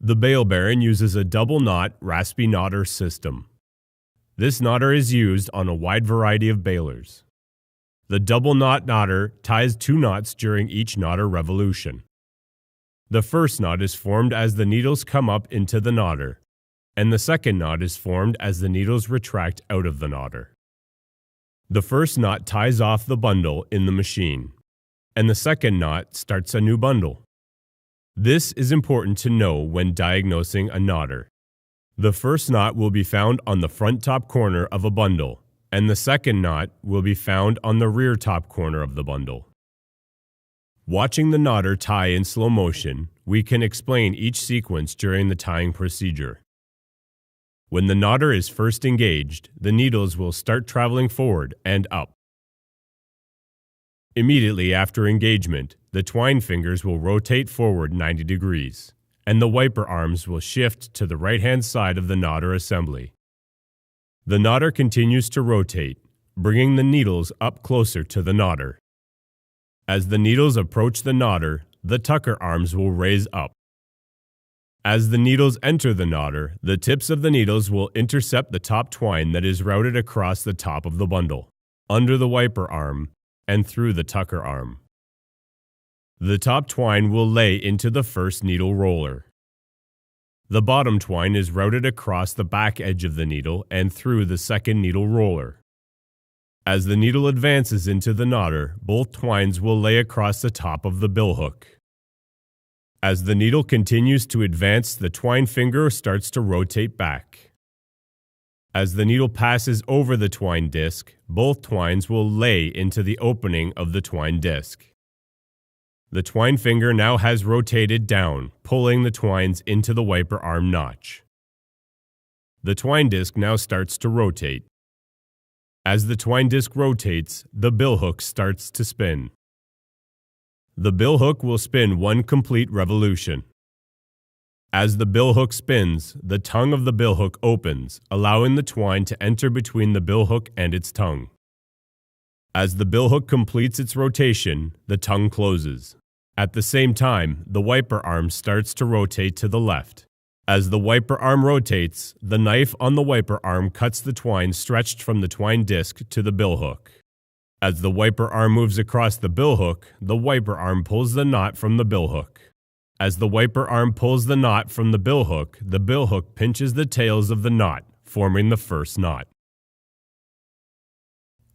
The bale bearing uses a double knot raspy knotter system. This knotter is used on a wide variety of balers. The double knot knotter ties 2 knots during each knotter revolution. The first knot is formed as the needles come up into the knotter, and the second knot is formed as the needles retract out of the knotter. The first knot ties off the bundle in the machine, and the second knot starts a new bundle. This is important to know when diagnosing a knotter. The first knot will be found on the front top corner of a bundle, and the second knot will be found on the rear top corner of the bundle. Watching the knotter tie in slow motion, we can explain each sequence during the tying procedure. When the knotter is first engaged, the needles will start traveling forward and up. Immediately after engagement, the twine fingers will rotate forward 90 degrees, and the wiper arms will shift to the right-hand side of the knotter assembly. The knotter continues to rotate, bringing the needles up closer to the knotter. As the needles approach the knotter, the tucker arms will raise up. As the needles enter the knotter, the tips of the needles will intercept the top twine that is routed across the top of the bundle, under the wiper arm, and through the tucker arm. The top twine will lay into the first needle roller. The bottom twine is routed across the back edge of the needle and through the second needle roller. As the needle advances into the knotter, both twines will lay across the top of the billhook. As the needle continues to advance, the twine finger starts to rotate back. As the needle passes over the twine disc, both twines will lay into the opening of the twine disc. The twine finger now has rotated down, pulling the twines into the wiper arm notch. The twine disc now starts to rotate. As the twine disc rotates, the billhook starts to spin. The billhook will spin 1 complete revolution. As the billhook spins, the tongue of the billhook opens, allowing the twine to enter between the billhook and its tongue. As the billhook completes its rotation, the tongue closes. At the same time, the wiper arm starts to rotate to the left. As the wiper arm rotates, the knife on the wiper arm cuts the twine stretched from the twine disc to the billhook. As the wiper arm moves across the billhook, the wiper arm pulls the knot from the billhook. As the wiper arm pulls the knot from the billhook pinches the tails of the knot, forming the first knot.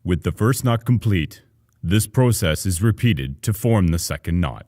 With the first knot complete, this process is repeated to form the second knot.